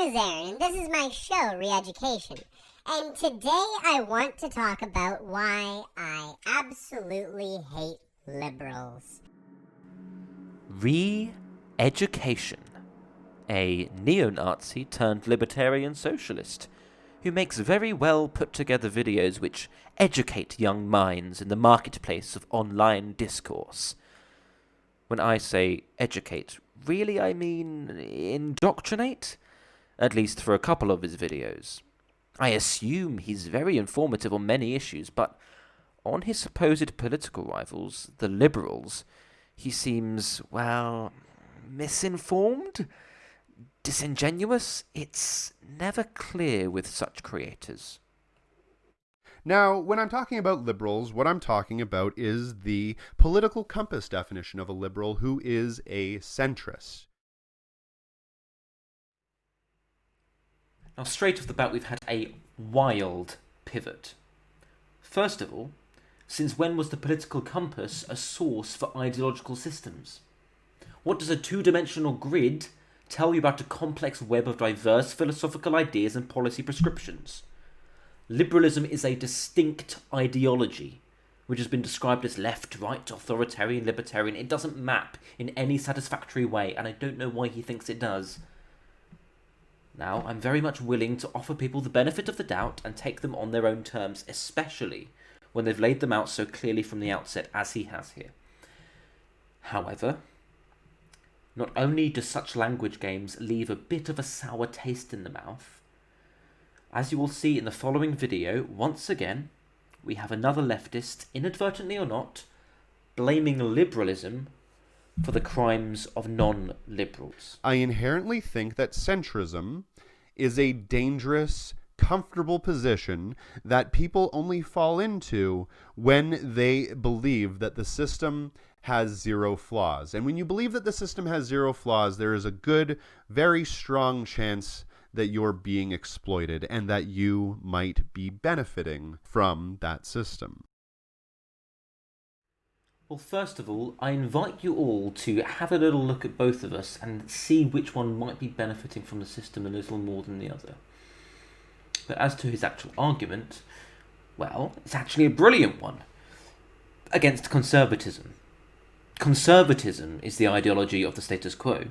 name is Aaron, and this is my show, Re-Education. And today I want to talk about why I absolutely hate liberals. Re-Education, a neo-Nazi turned libertarian socialist who makes very well put together videos which educate young minds in the marketplace of online discourse. When I say educate, really I mean indoctrinate? At least for a couple of his videos. I assume he's very informative on many issues, but on his supposed political rivals, the Liberals, he seems, well, misinformed? Disingenuous? It's never clear with such creators. Now, when I'm talking about liberals, what I'm talking about is the political compass definition of a liberal who is a centrist. Now, straight off the bat, we've had a wild pivot. First of all, since when was the political compass a source for ideological systems? What does a two-dimensional grid tell you about a complex web of diverse philosophical ideas and policy prescriptions? Liberalism is a distinct ideology, which has been described as left, right, authoritarian, libertarian. It doesn't map in any satisfactory way, and I don't know why he thinks it does. Now, I'm very much willing to offer people the benefit of the doubt and take them on their own terms, especially when they've laid them out so clearly from the outset as he has here. However, not only do such language games leave a bit of a sour taste in the mouth, as you will see in the following video, once again, we have another leftist, inadvertently or not, blaming liberalism for the crimes of non-liberals. I inherently think that centrism is a dangerous, comfortable position that people only fall into when they believe that the system has zero flaws. And when you believe that the system has zero flaws, there is a good, very strong chance that you're being exploited and that you might be benefiting from that system. Well, first of all, I invite you all to have a little look at both of us and see which one might be benefiting from the system a little more than the other. But as to his actual argument, well, it's actually a brilliant one against conservatism. Conservatism is the ideology of the status quo.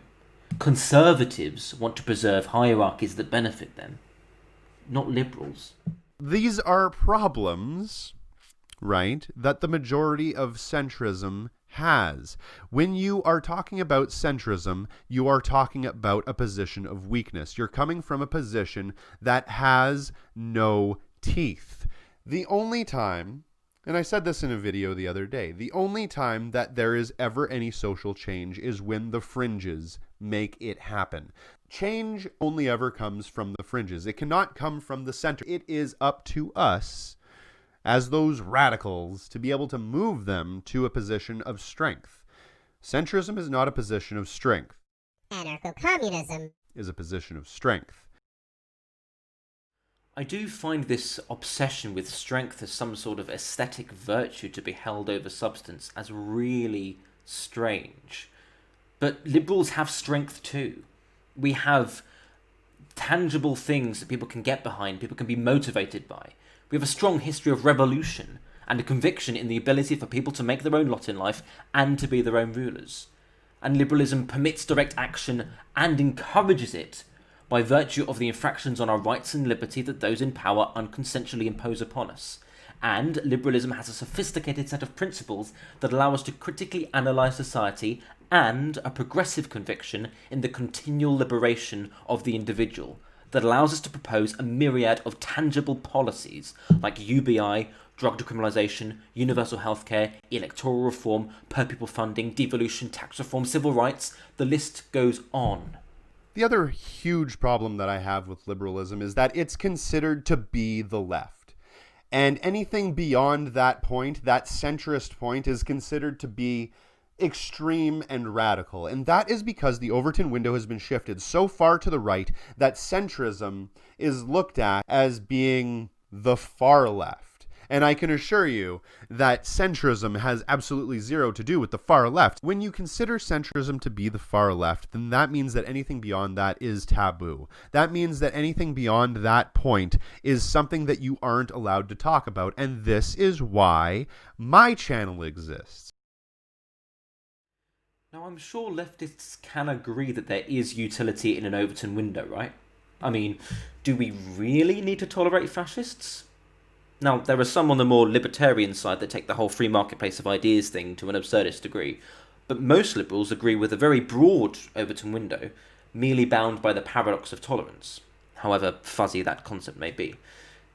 Conservatives want to preserve hierarchies that benefit them, not liberals. These are problems, right, that the majority of centrism has. When you are talking about centrism, you are talking about a position of weakness. You're coming from a position that has no teeth. The only time, and I said this in a video the other day, the only time that there is ever any social change is when the fringes make it happen. Change only ever comes from the fringes. It cannot come from the center. It is up to us as those radicals to be able to move them to a position of strength. Centrism is not a position of strength. Anarcho-communism Is a position of strength. I do find this obsession with strength as some sort of aesthetic virtue to be held over substance as really strange. But liberals have strength too. We have tangible things that people can get behind, people can be motivated by. We have a strong history of revolution and a conviction in the ability for people to make their own lot in life and to be their own rulers. And liberalism permits direct action and encourages it by virtue of the infractions on our rights and liberty that those in power unconsensually impose upon us. And liberalism has a sophisticated set of principles that allow us to critically analyse society and a progressive conviction in the continual liberation of the individual that allows us to propose a myriad of tangible policies like UBI, drug decriminalisation, universal healthcare, electoral reform, per pupil funding, devolution, tax reform, civil rights. The list goes on. The other huge problem that I have with liberalism is that it's considered to be the left. And anything beyond that point, that centrist point, is considered to be extreme and radical. And that is because the Overtone window has been shifted so far to the right that centrism is looked at as being the far left. And I can assure you that centrism has absolutely zero to do with the far left. When you consider centrism to be the far left, then that means that anything beyond that is taboo. That means that anything beyond that point is something that you aren't allowed to talk about. And this is why my channel exists. Now, I'm sure leftists can agree that there is utility in an Overtone window, right? I mean, do we really need to tolerate fascists? Now, there are some on the more libertarian side that take the whole free marketplace of ideas thing to an absurdist degree, but most liberals agree with a very broad Overtone window, merely bound by the paradox of tolerance, however fuzzy that concept may be.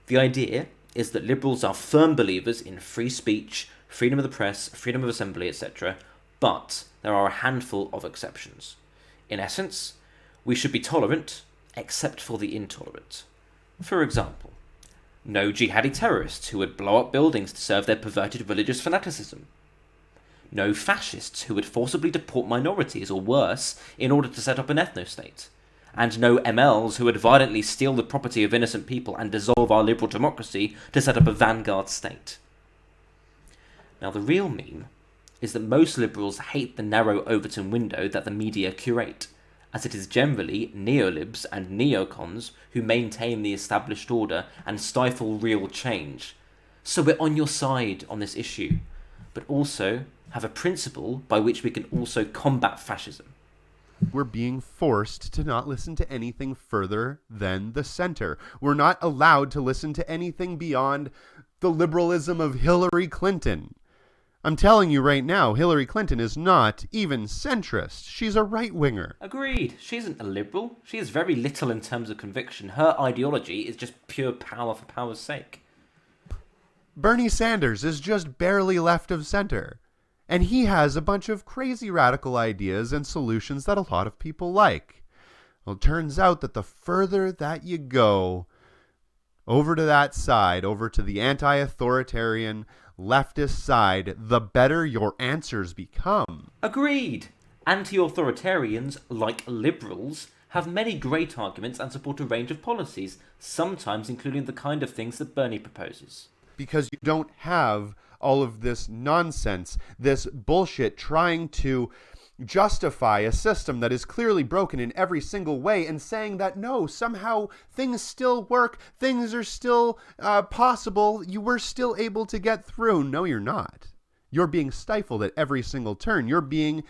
The idea is that liberals are firm believers in free speech, freedom of the press, freedom of assembly, etc., but there are a handful of exceptions. In essence, we should be tolerant, except for the intolerant. For example, no jihadi terrorists who would blow up buildings to serve their perverted religious fanaticism. No fascists who would forcibly deport minorities or worse in order to set up an ethno-state. And no MLs who would violently steal the property of innocent people and dissolve our liberal democracy to set up a vanguard state. Now, the real meme is that most liberals hate the narrow Overtone window that the media curate, as it is generally neolibs and neocons who maintain the established order and stifle real change. So we're on your side on this issue, but also have a principle by which we can also combat fascism. We're being forced to not listen to anything further than the center. We're not allowed to listen to anything beyond the liberalism of Hillary Clinton. I'm telling you right now, Hillary Clinton is not even centrist. She's a right-winger. Agreed. She isn't a liberal. She has very little in terms of conviction. Her ideology is just pure power for power's sake. Bernie Sanders is just barely left of center. And he has a bunch of crazy radical ideas and solutions that a lot of people like. Well, it turns out that the further that you go over to that side, over to the anti-authoritarian leftist side, the better your answers become. Agreed. Anti-authoritarians, like liberals, have many great arguments and support a range of policies, sometimes including the kind of things that Bernie proposes. Because you don't have all of this nonsense, this bullshit trying to justify a system that is clearly broken in every single way and saying that no, somehow things still work, things are still possible, you were still able to get through. No, you're not. You're being stifled at every single turn. You're being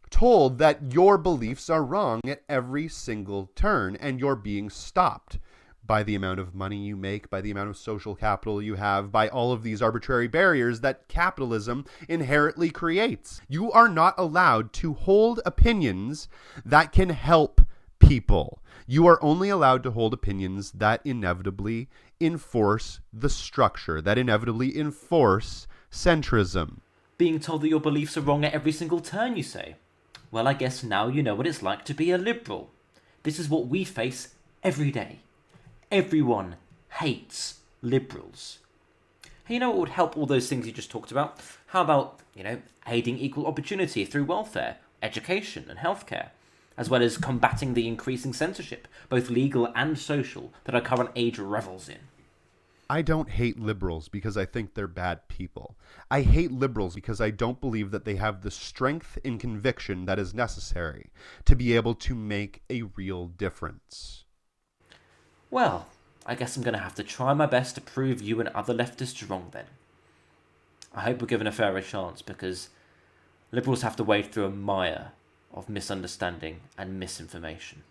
told that your beliefs are wrong at every single turn, and you're being stopped by the amount of money you make, by the amount of social capital you have, by all of these arbitrary barriers that capitalism inherently creates. You are not allowed to hold opinions that can help people. You are only allowed to hold opinions that inevitably enforce the structure, that inevitably enforce centrism. Being told that your beliefs are wrong at every single turn, you say? Well, I guess now you know what it's like to be a liberal. This is what we face every day. Everyone hates liberals. Hey, you know what would help all those things you just talked about? How about, aiding equal opportunity through welfare, education and healthcare, as well as combating the increasing censorship, both legal and social, that our current age revels in? I don't hate liberals because I think they're bad people. I hate liberals because I don't believe that they have the strength and conviction that is necessary to be able to make a real difference. Well, I guess I'm going to have to try my best to prove you and other leftists wrong then. I hope we're given a fairer chance, because liberals have to wade through a mire of misunderstanding and misinformation.